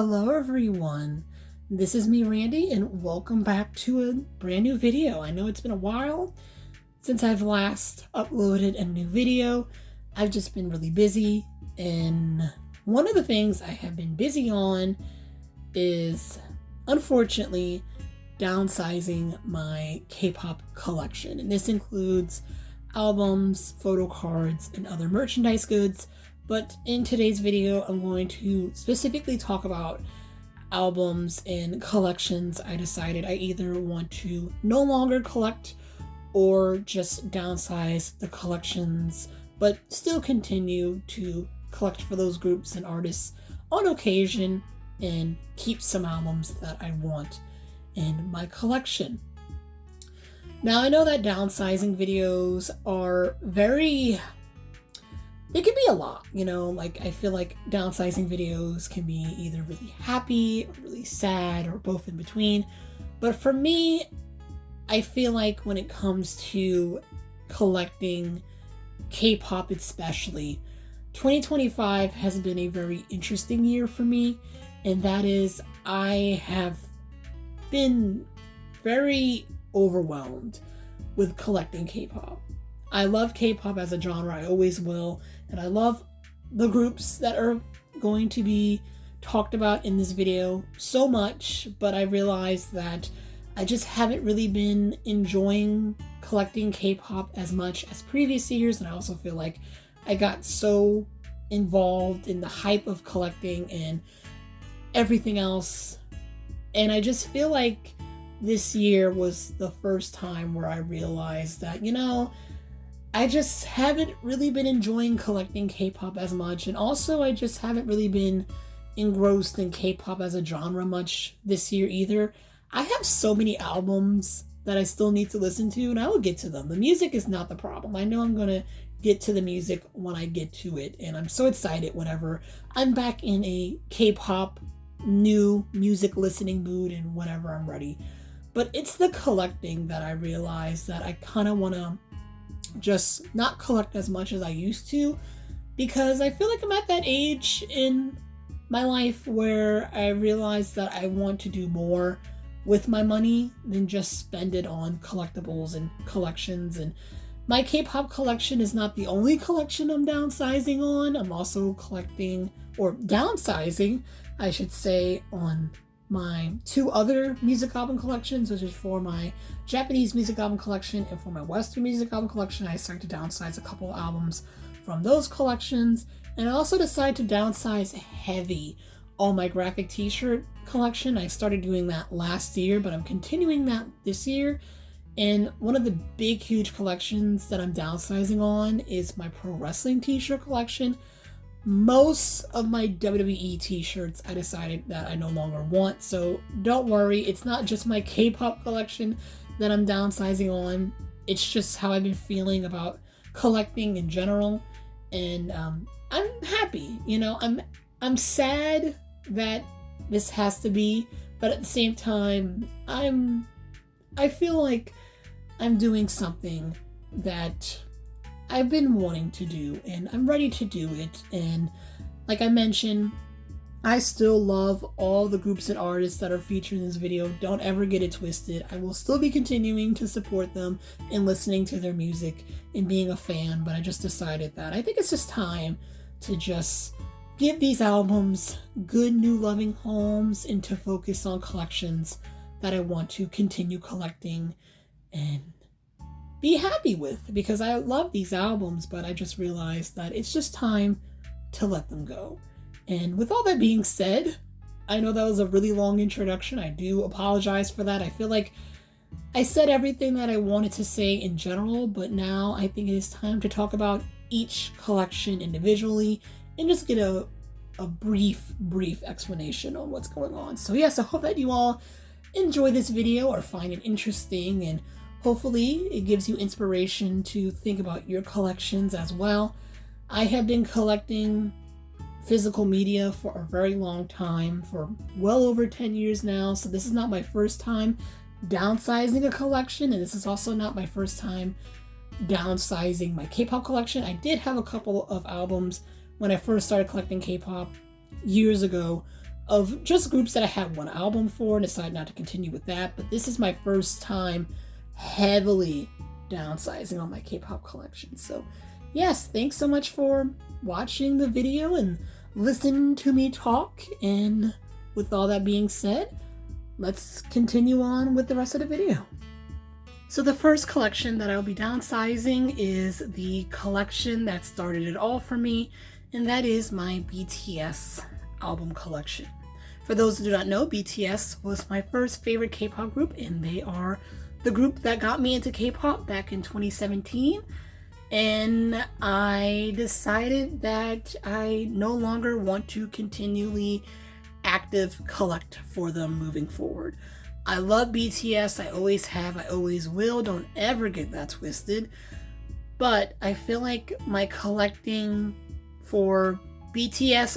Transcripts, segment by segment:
Hello everyone, this is me Randy and welcome back to a brand new video. I know it's been a while since I've last uploaded a new video. I've just been really busy, and one of the things I have been busy on is unfortunately downsizing my K-pop collection, and this includes albums, photo cards, and other merchandise goods. But in today's video, I'm going to specifically talk about albums and collections I decided I either want to no longer collect or just downsize the collections, but still continue to collect for those groups and artists on occasion and keep some albums that I want in my collection. Now, I know that downsizing videos are it can be a lot, like I feel like downsizing videos can be either really happy or really sad or both in between. But for me, I feel like when it comes to collecting K-pop especially, 2025 has been a very interesting year for me, and that is I have been very overwhelmed with collecting K-pop. I love K-pop as a genre, I always will, and I love the groups that are going to be talked about in this video so much, but I realized that I just haven't really been enjoying collecting K-pop as much as previous years, and I also feel like I got so involved in the hype of collecting and everything else, and I just feel like this year was the first time where I realized that, I just haven't really been enjoying collecting K-pop as much, and also I just haven't really been engrossed in K-pop as a genre much this year either. I have so many albums that I still need to listen to, and I will get to them. The music is not the problem. I know I'm gonna get to the music when I get to it, and I'm so excited whenever I'm back in a K-pop new music listening mood and whenever I'm ready. But it's the collecting that I realize that I kind of want to just not collect as much as I used to, because I feel like I'm at that age in my life where I realize that I want to do more with my money than just spend it on collectibles and collections. And my K-pop collection is not the only collection I'm downsizing on. I'm also collecting, or downsizing, I should say, on my two other music album collections, which is for my Japanese music album collection and for my Western music album collection. I started to downsize a couple albums from those collections, and I also decided to downsize heavy on my graphic t-shirt collection. I started doing that last year, but I'm continuing that this year. And one of the big, huge collections that I'm downsizing on is my pro wrestling t-shirt collection. Most of my WWE t-shirts I decided that I no longer want, so don't worry, it's not just my K-pop collection that I'm downsizing on. It's just how I've been feeling about collecting in general, and I'm happy. I'm sad that this has to be, but at the same time, I feel like I'm doing something that I've been wanting to do, and I'm ready to do it. And like I mentioned, I still love all the groups and artists that are featured in this video. Don't ever get it twisted. I will still be continuing to support them and listening to their music and being a fan, but I just decided that I think it's just time to just give these albums good new loving homes and to focus on collections that I want to continue collecting and be happy with, because I love these albums, but I just realized that it's just time to let them go. And with all that being said, I know that was a really long introduction. I do apologize for that. I feel like I said everything that I wanted to say in general, but now I think it is time to talk about each collection individually and just get a brief explanation on what's going on. So yes, I hope that you all enjoy this video or find it interesting, and hopefully it gives you inspiration to think about your collections as well. I have been collecting physical media for a very long time, for well over 10 years now, so this is not my first time downsizing a collection, and this is also not my first time downsizing my K-pop collection. I did have a couple of albums when I first started collecting K-pop years ago of just groups that I had one album for and decided not to continue with that. But this is my first time heavily downsizing on my K-pop collection. So yes, thanks so much for watching the video and listening to me talk. And with all that being said, let's continue on with the rest of the video. So the first collection that I'll be downsizing is the collection that started it all for me, and that is my BTS album collection. For those who do not know, BTS was my first favorite K-pop group, and they are the group that got me into K-pop back in 2017. And I decided that I no longer want to continually active collect for them moving forward. I love BTS, I always have, I always will, don't ever get that twisted. But I feel like my collecting for BTS,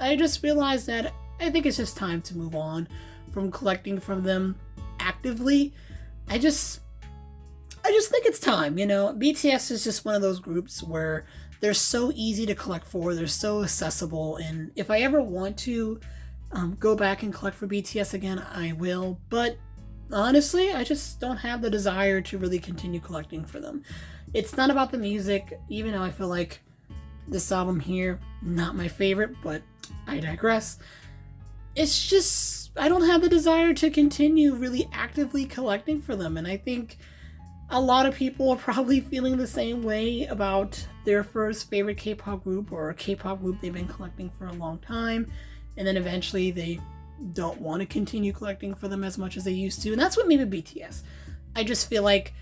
I just realized that I think it's just time to move on from collecting from them actively. I just think it's time, you know. BTS is just one of those groups where they're so easy to collect for, they're so accessible, and if I ever want to go back and collect for BTS again, I will. But honestly, I just don't have the desire to really continue collecting for them. It's not about the music, even though I feel like this album here, not my favorite, but I digress. It's just, I don't have the desire to continue really actively collecting for them. And I think a lot of people are probably feeling the same way about their first favorite K-pop group or a K-pop group they've been collecting for a long time. And then eventually they don't want to continue collecting for them as much as they used to. And that's what made me BTS. I just feel like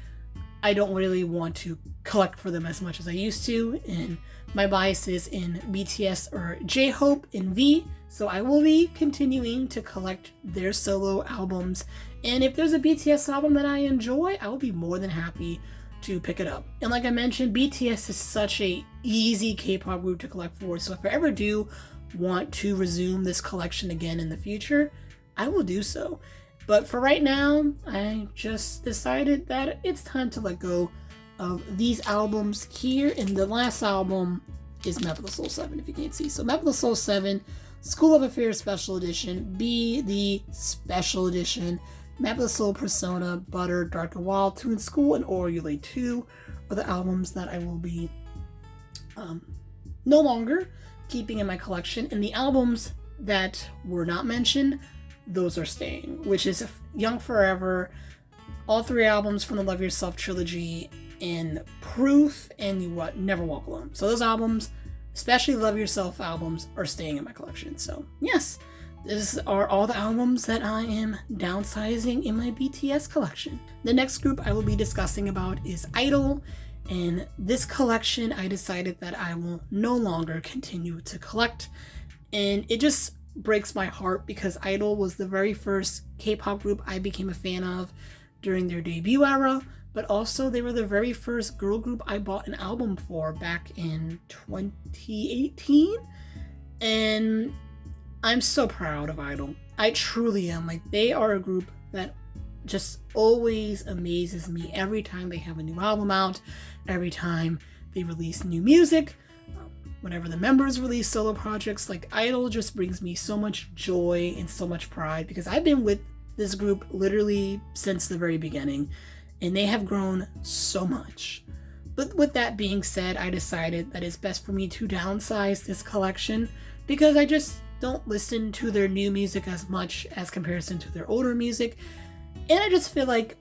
I don't really want to collect for them as much as I used to. And my bias is in BTS or J-Hope in V. So I will be continuing to collect their solo albums. And if there's a BTS album that I enjoy, I will be more than happy to pick it up. And like I mentioned, BTS is such a easy K-pop group to collect for. So if I ever do want to resume this collection again in the future, I will do so. But for right now, I just decided that it's time to let go of these albums here. And the last album is Map of the Soul 7, if you can't see. So Map of the Soul 7, School of Affairs Special Edition, B, the Special Edition, Map of the Soul Persona, Butter, Dark and Wild, 2 in School, and Orulate 2 are the albums that I will be no longer keeping in my collection. And the albums that were not mentioned, those are staying, which is Young Forever, all 3 albums from the Love Yourself trilogy, and Proof, and Never Walk Alone. So those albums, especially Love Yourself albums, are staying in my collection. So yes, these are all the albums that I am downsizing in my BTS collection. The next group I will be discussing about is Idol. And this collection, I decided that I will no longer continue to collect. And it just breaks my heart because Idol was the very first K-pop group I became a fan of during their debut era. But also they were the very first girl group I bought an album for back in 2018. And I'm so proud of Idol. I truly am. Like, they are a group that just always amazes me every time they have a new album out, every time they release new music, whenever the members release solo projects. Like, Idol just brings me so much joy and so much pride because I've been with this group literally since the very beginning, and they have grown so much. But with that being said, I decided that it's best for me to downsize this collection because I just don't listen to their new music as much as comparison to their older music. And I just feel like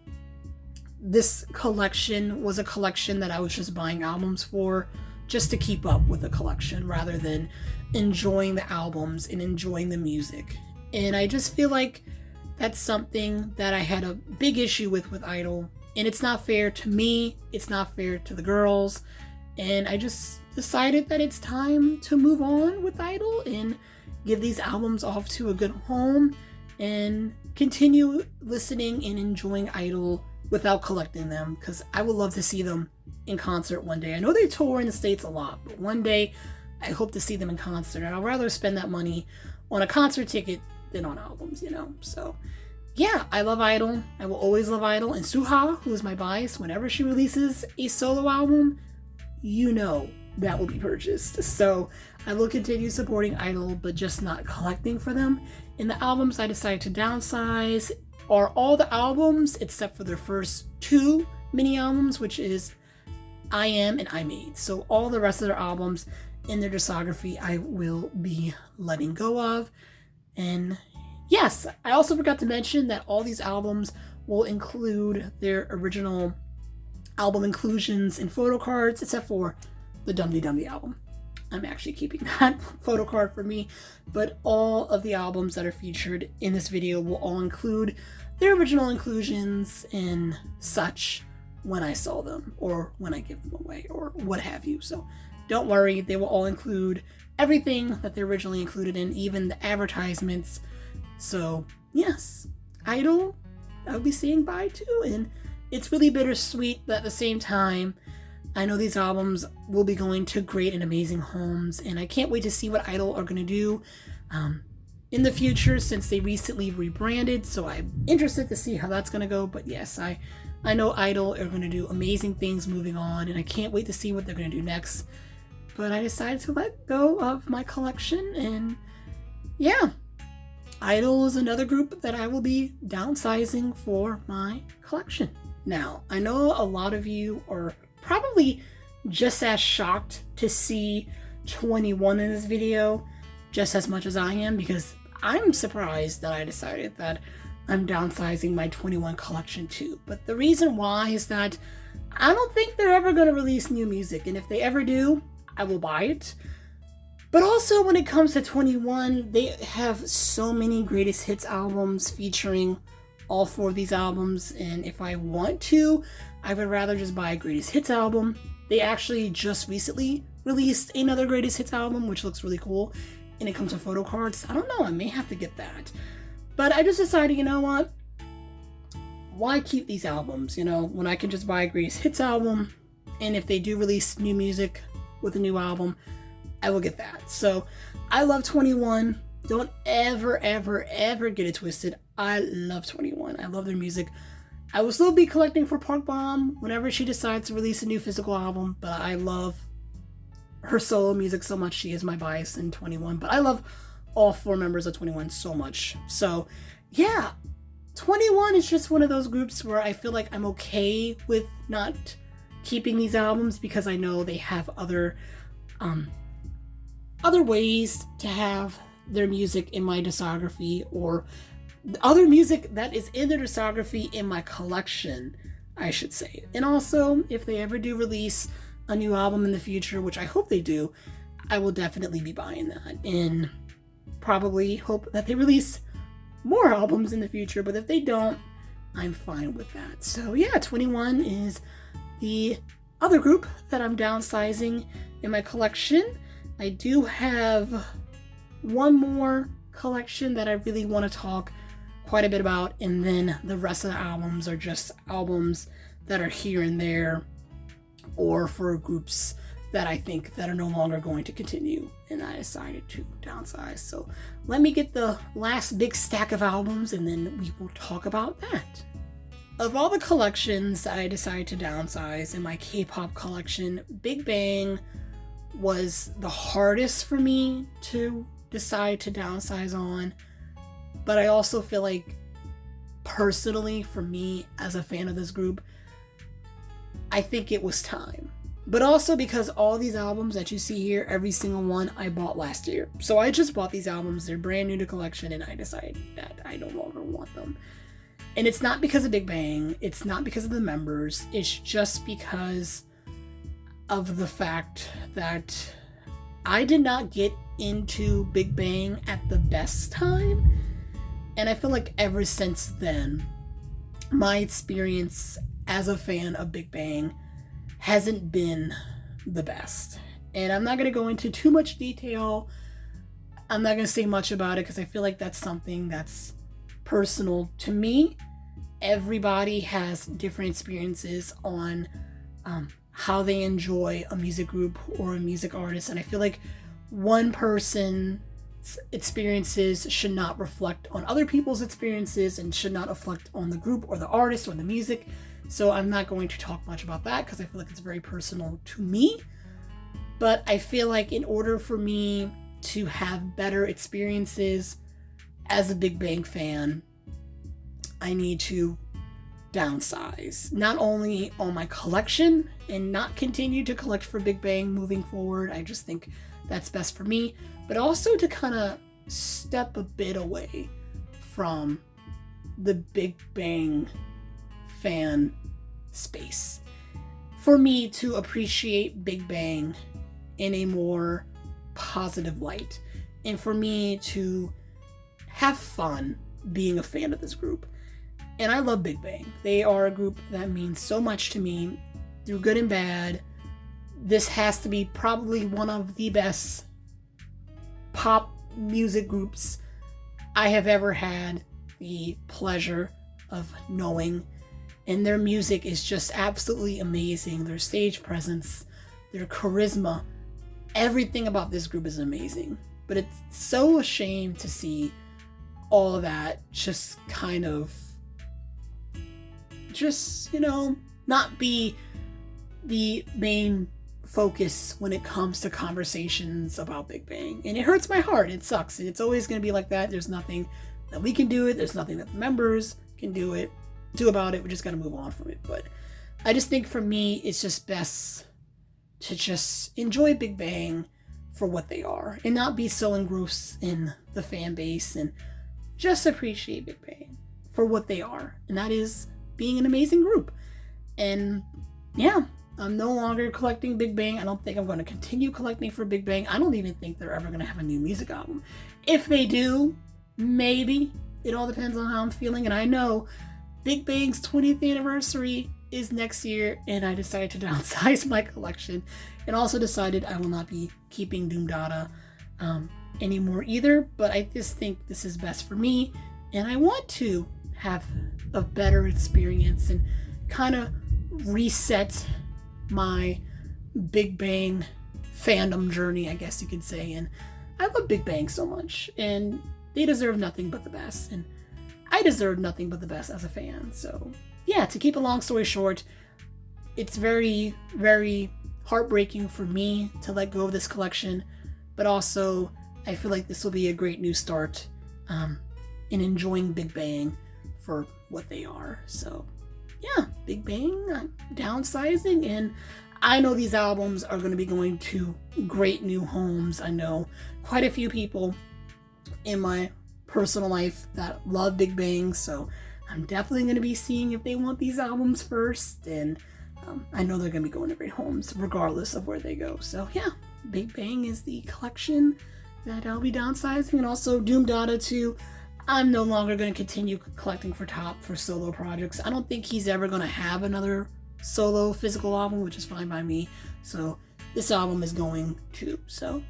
this collection was a collection that I was just buying albums for just to keep up with the collection rather than enjoying the albums and enjoying the music. And I just feel like that's something that I had a big issue with Idol. And it's not fair to me, it's not fair to the girls. And I just decided that it's time to move on with Idol and give these albums off to a good home and continue listening and enjoying Idol without collecting them, because I would love to see them in concert one day. I know they tour in the States a lot, but one day I hope to see them in concert. And I'd rather spend that money on a concert ticket than on albums, you know? So yeah, I love Idol. I will always love Idol. And Suha, who is my bias, whenever she releases a solo album, you know that will be purchased. So I will continue supporting Idol, but just not collecting for them. And the albums I decided to downsize are all the albums except for their first 2 mini albums, which is I Am and I Made. So all the rest of their albums in their discography I will be letting go of. And yes, I also forgot to mention that all these albums will include their original album inclusions and photo cards, except for the Dum Dum album. I'm actually keeping that photo card for me, but all of the albums that are featured in this video will all include their original inclusions and such when I sell them or when I give them away or what have you. So don't worry, they will all include everything that they're originally included in, even the advertisements. So yes, Idol, I'll be saying bye to, and it's really bittersweet, but at the same time, I know these albums will be going to great and amazing homes, and I can't wait to see what Idol are going to do in the future, since they recently rebranded, so I'm interested to see how that's going to go. But yes, I know Idol are going to do amazing things moving on, and I can't wait to see what they're going to do next. But I decided to let go of my collection, and yeah, Idol is another group that I will be downsizing for my collection. Now, I know a lot of you are probably just as shocked to see 21 in this video, just as much as I am, because I'm surprised that I decided that I'm downsizing my 21 collection too. But the reason why is that I don't think they're ever going to release new music, and if they ever do, I will buy it. But also, when it comes to 21, they have so many greatest hits albums featuring all 4 of these albums, and if I want to, I would rather just buy a greatest hits album. They actually just recently released another greatest hits album, which looks really cool, and it comes with photo cards. I don't know, I may have to get that. But I just decided, you know what? Why keep these albums, when I can just buy a greatest hits album, and if they do release new music with a new album, I will get that. So I love 21. Don't ever, ever, ever get it twisted. I love 21. I love their music. I will still be collecting for Park Bomb whenever she decides to release a new physical album, but I love her solo music so much. She is my bias in 21, but I love all 4 members of 21 so much. So yeah, 21 is just one of those groups where I feel like I'm okay with not keeping these albums, because I know they have other ways to have their music in my discography, or other music that is in their discography in my collection, I should say. And also, if they ever do release a new album in the future, which I hope they do, I will definitely be buying that, and probably hope that they release more albums in the future. But if they don't, I'm fine with that. So yeah, 21 is the other group that I'm downsizing in my collection. I do have one more collection that I really want to talk quite a bit about, and then the rest of the albums are just albums that are here and there, or for groups that I think that are no longer going to continue, and I decided to downsize. So let me get the last big stack of albums, and then we will talk about that. Of all the collections that I decided to downsize in my K-pop collection, Big Bang was the hardest for me to decide to downsize on. But I also feel like, personally, for me as a fan of this group, I think it was time. But also because all these albums that you see here, every single one I bought last year. So I just bought these albums, they're brand new to collection, and I decided that I no longer want them. And it's not because of Big Bang, it's not because of the members, it's just because of the fact that I did not get into Big Bang at the best time. And I feel like ever since then, my experience as a fan of Big Bang hasn't been the best. And I'm not going to go into too much detail. I'm not going to say much about it because I feel like that's something that's personal to me. Everybody has different experiences on how they enjoy a music group or a music artist. And I feel like one person's experiences should not reflect on other people's experiences and should not reflect on the group or the artist or the music. So I'm not going to talk much about that because I feel like it's very personal to me. But I feel like in order for me to have better experiences as a Big Bang fan, I need to downsize. Not only on my collection and not continue to collect for Big Bang moving forward, I just think that's best for me, but also to kind of step a bit away from the Big Bang fan space. For me to appreciate Big Bang in a more positive light, and for me to have fun being a fan of this group. And I love Big Bang. They are a group that means so much to me through good and bad. This has to be probably one of the best pop music groups I have ever had the pleasure of knowing. And their music is just absolutely amazing. Their stage presence, their charisma, everything about this group is amazing. But it's so a shame to see all of that just kind of not be the main focus when it comes to conversations about Big Bang. And it hurts my heart. It sucks. And it's always going to be like that. There's nothing that we can do. There's nothing that the members can do about it. We just got to move on from it. But I just think for me, it's just best to just enjoy Big Bang for what they are and not be so engrossed in the fan base, and just appreciate Big Bang for what they are. And that is being an amazing group. And yeah, I'm no longer collecting Big Bang. I don't think I'm going to continue collecting for Big Bang. I don't even think they're ever going to have a new music album. If they do, maybe. It all depends on how I'm feeling. And I know Big Bang's 20th anniversary is next year, and I decided to downsize my collection, and also decided I will not be keeping Doom Data anymore either. But I just think this is best for me, and I want to have a better experience and kind of reset my Big Bang fandom journey, I guess you could say. And I love Big Bang so much, and they deserve nothing but the best, and I deserve nothing but the best as a fan. So yeah, to keep a long story short, it's very, very heartbreaking for me to let go of this collection, but also I feel like this will be a great new start in enjoying Big Bang for what they are. So yeah, Big Bang, I'm downsizing, and I know these albums are going to be going to great new homes. I know quite a few people in my personal life that love Big Bang, so I'm definitely going to be seeing if they want these albums first, and I know they're going to be going to great homes regardless of where they go. So yeah, Big Bang is the collection that I'll be downsizing. And also Doom Data 2, I'm no longer going to continue collecting for Top for solo projects. I don't think he's ever going to have another solo physical album, which is fine by me. So this album is going too. So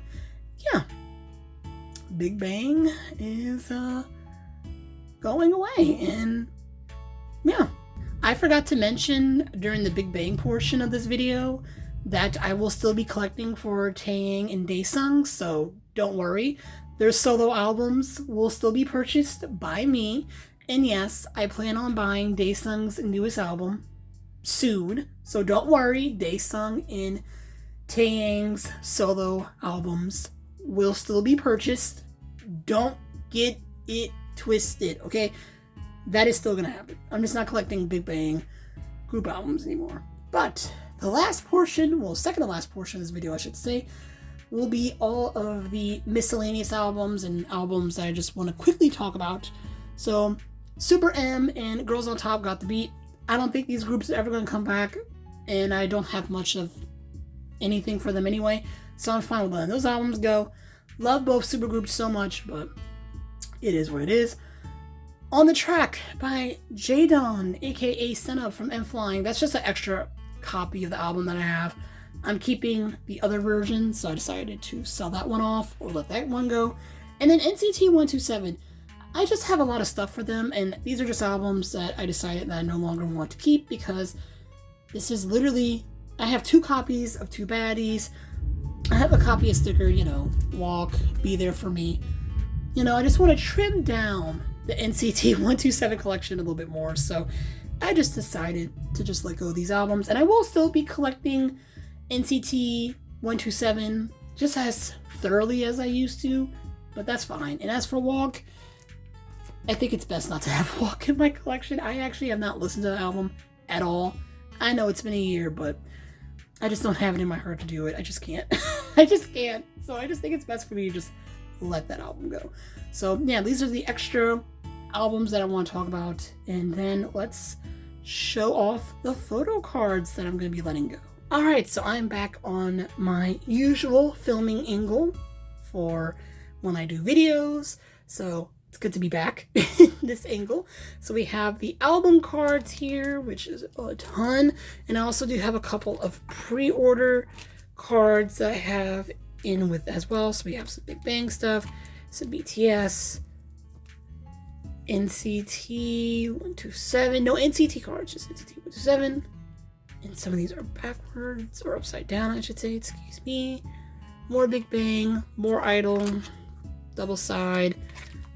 yeah, Big Bang is going away. And yeah, I forgot to mention during the Big Bang portion of this video that I will still be collecting for Taeyang and Daesung, so don't worry. Their solo albums will still be purchased by me. And yes, I plan on buying Daesung's newest album soon, so don't worry. Daesung and Taeyang's solo albums will still be purchased. Don't get it twisted, okay? That is still gonna happen. I'm just not collecting Big Bang group albums anymore. But the last portion, well, second to last portion of this video, I should say, will be all of the miscellaneous albums and albums that I just want to quickly talk about. So Super M and Girls on Top got the beat. I don't think these groups are ever going to come back, and I don't have much of anything for them anyway, so I'm fine with letting those albums go. Love both supergroups so much, but it is what it is. On the Track by Jaedon, aka Senna from M Flying. That's just an extra copy of the album that I have. I'm keeping the other version, so I decided to sell that one off or let that one go. And then NCT 127. I just have a lot of stuff for them, and these are just albums that I decided that I no longer want to keep, because this is literally, I have 2 copies of 2 Baddies. I have a copy of Sticker, Walk, Be There For Me. I just want to trim down the NCT 127 collection a little bit more, so I just decided to just let go of these albums. And I will still be collecting NCT 127, just as thoroughly as I used to, but that's fine. And as for Walk, I think it's best not to have Walk in my collection. I actually have not listened to the album at all. I know it's been a year, but I just don't have it in my heart to do it. I just can't. I just can't. So I just think it's best for me to just let that album go. So yeah, these are the extra albums that I want to talk about. And then let's show off the photo cards that I'm going to be letting go. Alright, so I'm back on my usual filming angle for when I do videos. So it's good to be back in this angle. So we have the album cards here, which is a ton. And I also do have a couple of pre-order cards that I have in with as well. So we have some Big Bang stuff, some BTS, NCT 127, no NCT cards, just NCT 127. And some of these are backwards or upside down, I should say, excuse me. More Big Bang, more Idol, double side,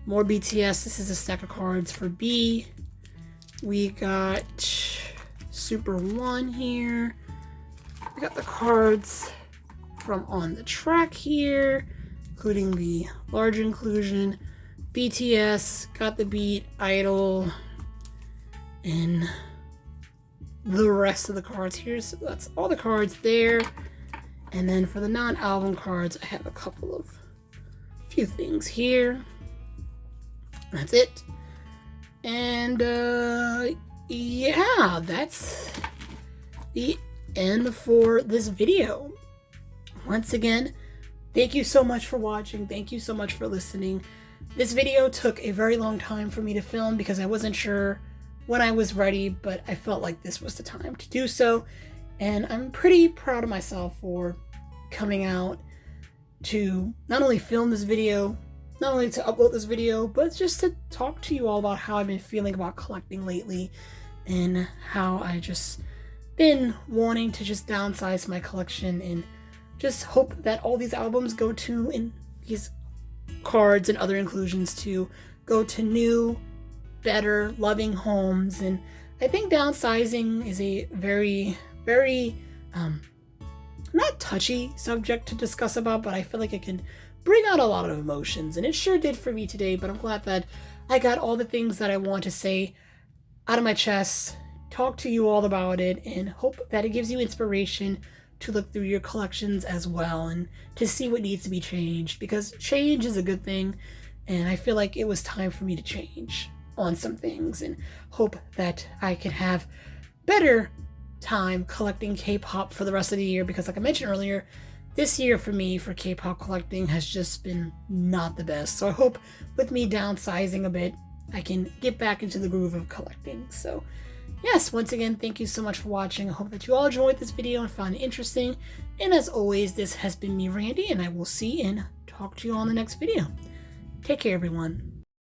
more BTS. This is a stack of cards for B. We got Super One here. We got the cards from On the Track here, including the larger inclusion. BTS, Got the Beat, Idol, and the rest of the cards here. So that's all the cards there. And then for the non-album cards, I have a few things here. That's it. And yeah, that's the end for this video. Once again, thank you so much for watching. Thank you so much for listening. This video took a very long time for me to film because I wasn't sure when I was ready, but I felt like this was the time to do so. And I'm pretty proud of myself for coming out to not only film this video, not only to upload this video, but just to talk to you all about how I've been feeling about collecting lately and how I just been wanting to just downsize my collection and just hope that all these albums go to, and these cards and other inclusions to go to new, better, loving homes. And I think downsizing is a very, very not touchy subject to discuss about, but I feel like it can bring out a lot of emotions, and it sure did for me today. But I'm glad that I got all the things that I want to say out of my chest, talk to you all about it, and hope that it gives you inspiration to look through your collections as well and to see what needs to be changed, because change is a good thing. And I feel like it was time for me to change on some things, and hope that I can have better time collecting K-pop for the rest of the year, because like I mentioned earlier, this year for me for K-pop collecting has just been not the best. So I hope with me downsizing a bit, I can get back into the groove of collecting. So yes, once again, thank you so much for watching. I hope that you all enjoyed this video and found it interesting. And as always, this has been me, Randy, and I will see and talk to you all in the next video. Take care, everyone.